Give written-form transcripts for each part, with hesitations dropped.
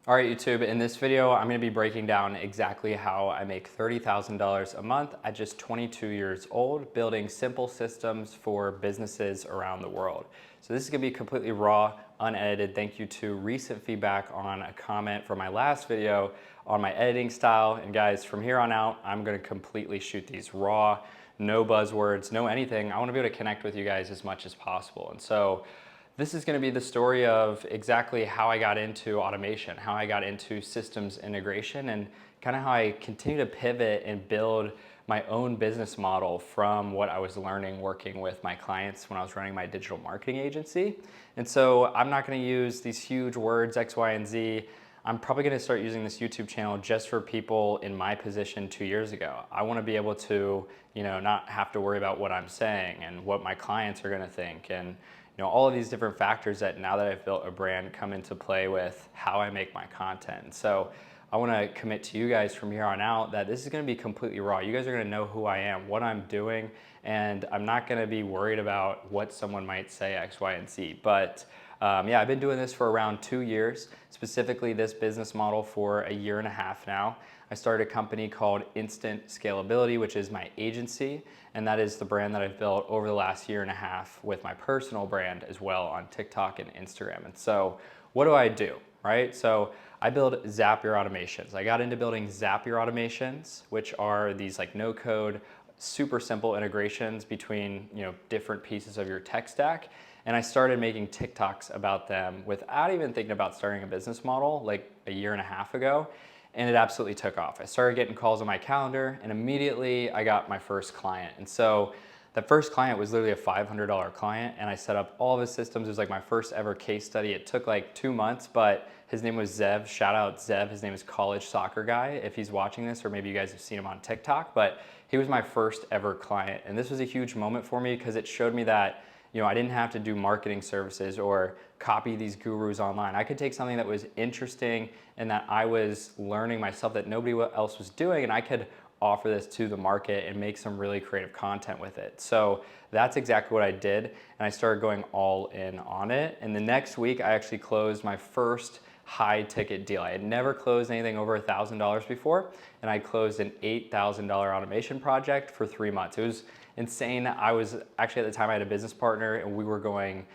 All right, YouTube, in this video, I'm gonna be breaking down exactly how I make $30,000 a month at just 22 years old, building simple systems for businesses around the world. So this is gonna be completely raw, unedited. Thank you to recent feedback on a comment from my last video on my editing style. And guys, from here on out, I'm gonna completely shoot these raw, no buzzwords, no anything. I wanna be able to connect with you guys as much as possible. And so this is going to be the story of exactly how I got into automation, how I got into systems integration, and kind of how I continue to pivot and build my own business model from what I was learning working with my clients when I was running my digital marketing agency. And so I'm not going to use these huge words X, Y, and Z. I'm probably going to start using this YouTube channel just for people in my position 2 years ago. I want to be able to, not have to worry about what I'm saying and what my clients are going to think, and all of these different factors that now that I've built a brand come into play with how I make my content. So I want to commit to you guys from here on out that this is going to be completely raw. You guys are going to know who I am, what I'm doing, and I'm not going to be worried about what someone might say X, Y, and Z. But yeah, I've been doing this for around 2 years, specifically this business model for a year and a half now. I started a company called Instant Scalability, which is my agency, and that is the brand that I've built over the last year and a half with my personal brand as well on TikTok and Instagram. And so what do I do, right? So I build Zapier automations. I got into building Zapier automations, which are these like no code, super simple integrations between different pieces of your tech stack. And I started making TikToks about them without even thinking about starting a business model like a year and a half ago. And it absolutely took off. I started getting calls on my calendar and immediately I got my first client. And so the first client was literally a $500 client and I set up all of his systems. It was like my first ever case study. It took like 2 months, but his name was Zev. Shout out Zev. His name is College Soccer Guy if he's watching this, or maybe you guys have seen him on TikTok, but he was my first ever client. And this was a huge moment for me because it showed me that I didn't have to do marketing services or copy these gurus online. I could take something that was interesting and that I was learning myself that nobody else was doing, and I could offer this to the market and make some really creative content with it. So that's exactly what I did, and I started going all in on it. And the next week, I actually closed my first high ticket deal. I had never closed anything over $1,000 before, and I closed an $8,000 automation project for 3 months. It was insane. I was actually, at the time, I had a business partner and we were going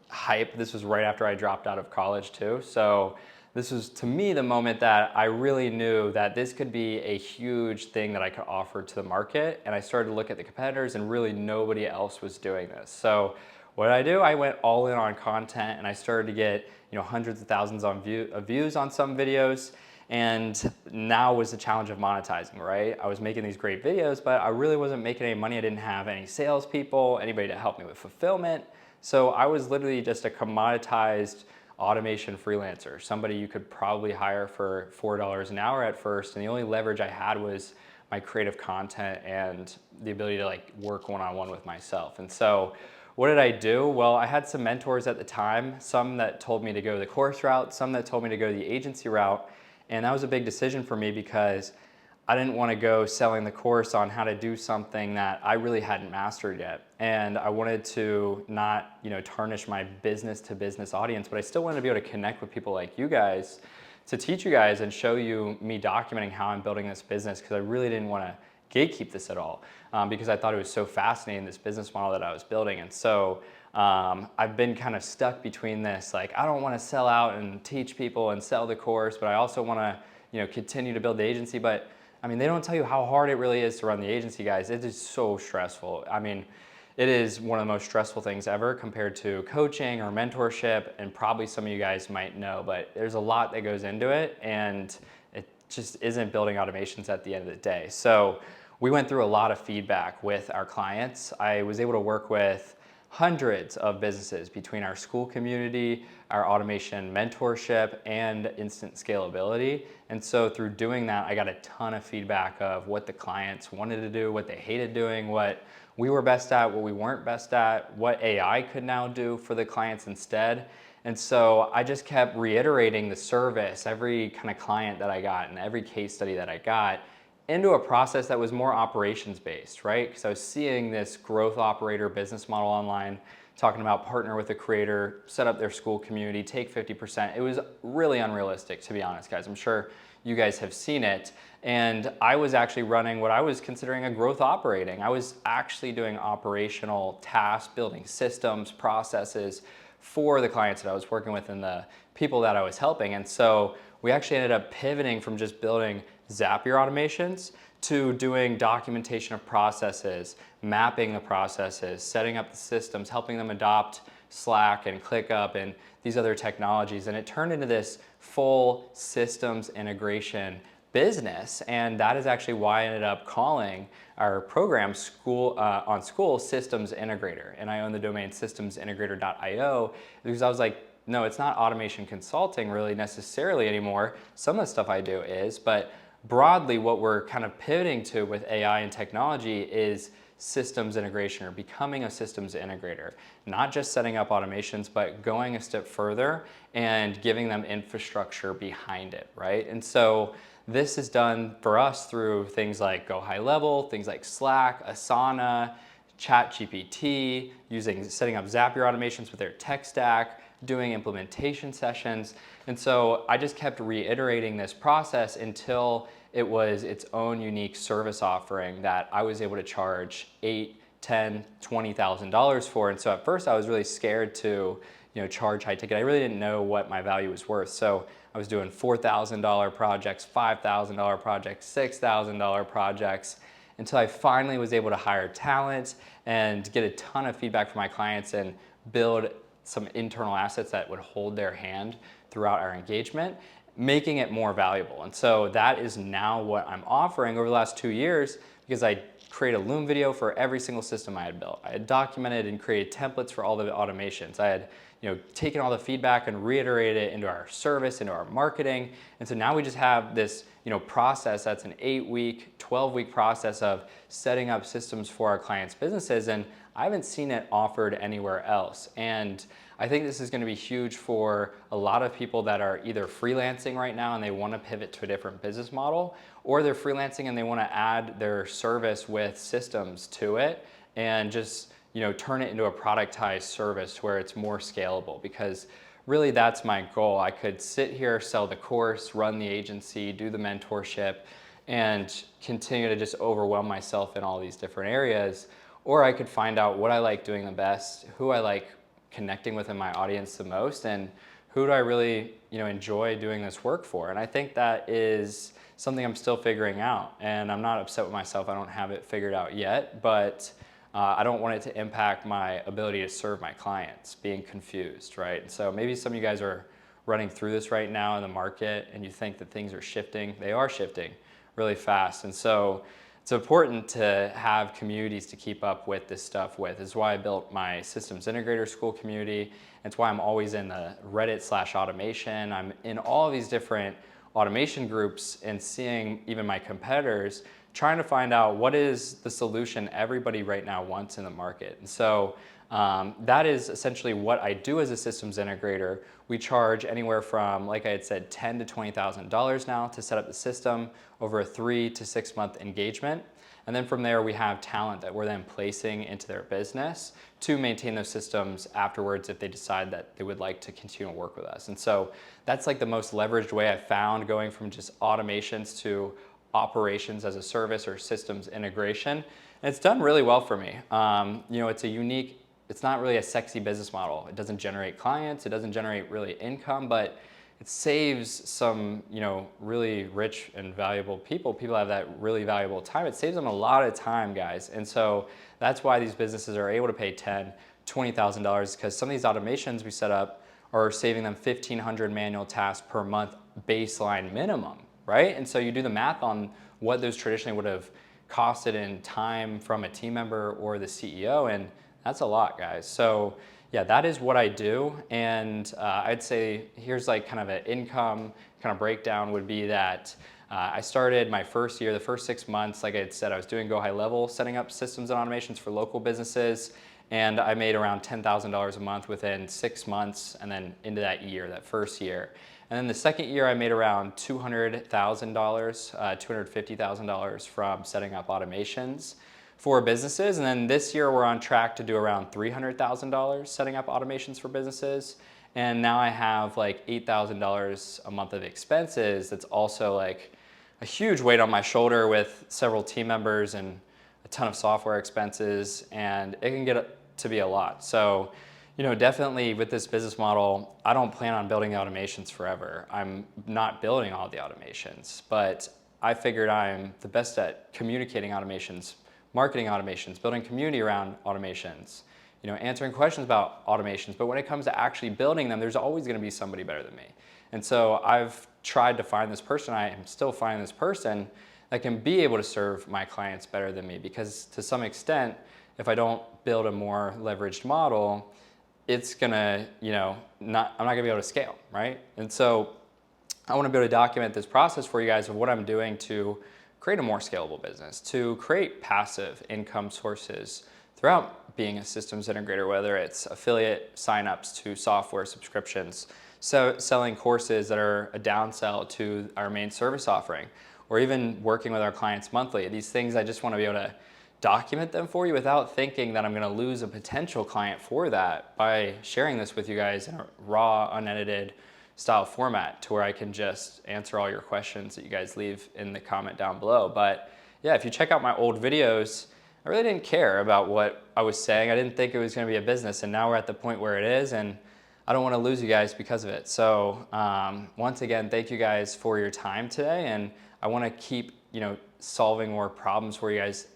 hype. This was right after I dropped out of college too. So this was, to me, the moment that I really knew that this could be a huge thing that I could offer to the market. And I started to look at the competitors and really nobody else was doing this. So what did I do? I went all in on content and I started to get hundreds of thousands of views on some videos. And now was the challenge of monetizing, right? I was making these great videos, but I really wasn't making any money. I didn't have any salespeople, anybody to help me with fulfillment. So I was literally just a commoditized automation freelancer, somebody you could probably hire for $4 an hour at first. And the only leverage I had was my creative content and the ability to like work one-on-one with myself. And so what did I do? Well, I had some mentors at the time, some that told me to go the course route, some that told me to go the agency route. And that was a big decision for me because I didn't want to go selling the course on how to do something that I really hadn't mastered yet. And I wanted to not, tarnish my business to business audience, but I still wanted to be able to connect with people like you guys to teach you guys and show you me documenting how I'm building this business, because I really didn't want to gatekeep this at all, because I thought it was so fascinating, this business model that I was building. And so I've been kind of stuck between this, like I don't want to sell out and teach people and sell the course, but I also want to continue to build the agency. But I mean, they don't tell you how hard it really is to run the agency, guys. It is so stressful. I mean, it is one of the most stressful things ever compared to coaching or mentorship, and probably some of you guys might know, but there's a lot that goes into it, and it just isn't building automations at the end of the day. So we went through a lot of feedback with our clients. I was able to work with hundreds of businesses between our school community, our automation mentorship, and instant scalability. And so through doing that, I got a ton of feedback of what the clients wanted to do, what they hated doing, what we were best at, what we weren't best at, what AI could now do for the clients instead. And so I just kept reiterating the service, every kind of client that I got and every case study that I got, into a process that was more operations based, right? Because I was seeing this growth operator business model online, talking about partner with a creator, set up their school community, take 50%. It was really unrealistic, to be honest, guys. I'm sure you guys have seen it. And I was actually running what I was considering a growth operating. I was actually doing operational tasks, building systems, processes for the clients that I was working with and the people that I was helping. And so we actually ended up pivoting from just building Zapier automations to doing documentation of processes, mapping the processes, setting up the systems, helping them adopt Slack and ClickUp and these other technologies. And it turned into this full systems integration business. And that is actually why I ended up calling our program School Systems Integrator. And I own the domain systemsintegrator.io because I was like, no, it's not automation consulting really necessarily anymore. Some of the stuff I do is, but broadly what we're kind of pivoting to with AI and technology is systems integration or becoming a systems integrator. Not just setting up automations, but going a step further and giving them infrastructure behind it, right? And so this is done for us through things like GoHighLevel, things like Slack, Asana, ChatGPT, setting up Zapier automations with their tech stack, doing implementation sessions. And so I just kept reiterating this process until it was its own unique service offering that I was able to charge $8,000, $10,000, $20,000 for. And so at first I was really scared to charge high ticket. I really didn't know what my value was worth. So I was doing $4,000 projects, $5,000 projects, $6,000 projects until I finally was able to hire talent and get a ton of feedback from my clients and build some internal assets that would hold their hand throughout our engagement, making it more valuable. And so that is now what I'm offering over the last 2 years because I created a Loom video for every single system I had built. I had documented and created templates for all the automations. I had taken all the feedback and reiterated it into our service, into our marketing. And so now we just have this process that's an 8-week, 12-week process of setting up systems for our clients' businesses. And I haven't seen it offered anywhere else. And I think this is going to be huge for a lot of people that are either freelancing right now and they want to pivot to a different business model, or they're freelancing and they want to add their service with systems to it and just turn it into a productized service where it's more scalable, because really that's my goal. I could sit here, sell the course, run the agency, do the mentorship, and continue to just overwhelm myself in all these different areas. Or I could find out what I like doing the best, who I like connecting with in my audience the most, and who do I really enjoy doing this work for. And I think that is something I'm still figuring out. And I'm not upset with myself. I don't have it figured out yet, but I don't want it to impact my ability to serve my clients, being confused, right? And so maybe some of you guys are running through this right now in the market and you think that things are shifting. They are shifting really fast. And so it's important to have communities to keep up with this stuff with. This is why I built my systems integrator school community. It's why I'm always in the Reddit/automation. I'm in all of these different automation groups and seeing even my competitors, trying to find out what is the solution everybody right now wants in the market. And so that is essentially what I do as a systems integrator. We charge anywhere from, like I had said, $10,000 to $20,000 now to set up the system over a 3 to 6 month engagement. And then from there, we have talent that we're then placing into their business to maintain those systems afterwards if they decide that they would like to continue to work with us. And so that's like the most leveraged way I've found, going from just automations to operations as a service or systems integration. And it's done really well for me. It's a unique, it's not really a sexy business model. It doesn't generate clients, it doesn't generate really income, but it saves some, really rich and valuable people have that really valuable time. It saves them a lot of time, guys. And so that's why these businesses are able to pay $10,000, $20,000, because some of these automations we set up are saving them 1,500 manual tasks per month baseline minimum, right? And so you do the math on what those traditionally would have costed in time from a team member or the CEO, and that's a lot, guys. So yeah, that is what I do. And I'd say here's like kind of an income kind of breakdown would be that I started my first year, the first 6 months, like I had said, I was doing GoHighLevel, setting up systems and automations for local businesses. And I made around $10,000 a month within 6 months, and then into that year, that first year. And then the second year, I made around $200,000, $250,000 from setting up automations. for businesses. And then this year we're on track to do around $300,000 setting up automations for businesses. And now I have like $8,000 a month of expenses. That's also like a huge weight on my shoulder with several team members and a ton of software expenses, and it can get to be a lot. So, definitely with this business model, I don't plan on building the automations forever. I'm not building all the automations, but I figured I'm the best at communicating automations, marketing automations, building community around automations, answering questions about automations. But when it comes to actually building them, there's always going to be somebody better than me. And so I've tried to find this person. I am still finding this person that can be able to serve my clients better than me, because to some extent, if I don't build a more leveraged model, it's gonna, I'm not gonna be able to scale, right? And so I want to be able to document this process for you guys of what I'm doing to create a more scalable business, to create passive income sources throughout being a systems integrator, whether it's affiliate signups to software subscriptions, so selling courses that are a downsell to our main service offering, or even working with our clients monthly. These things, I just want to be able to document them for you without thinking that I'm going to lose a potential client for that by sharing this with you guys in a raw, unedited style format, to where I can just answer all your questions that you guys leave in the comment down below. But yeah, if you check out my old videos, I really didn't care about what I was saying. I didn't think it was going to be a business, and now we're at the point where it is, and I don't want to lose you guys because of it. So once again, thank you guys for your time today, and I want to keep solving more problems for you guys,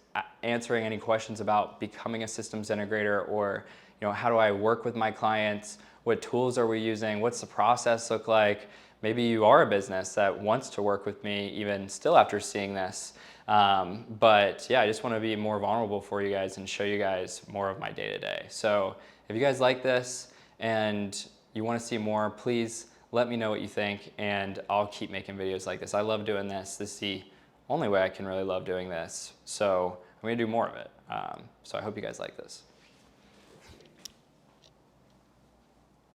answering any questions about becoming a systems integrator, or how do I work with my clients, what tools are we using, what's the process look like. Maybe you are a business that wants to work with me even still after seeing this. But yeah, I just want to be more vulnerable for you guys and show you guys more of my day-to-day. So if you guys like this and you want to see more, please let me know what you think, and I'll keep making videos like this. I love doing this. This is the only way I can really love doing this. So I'm going to do more of it. So I hope you guys like this.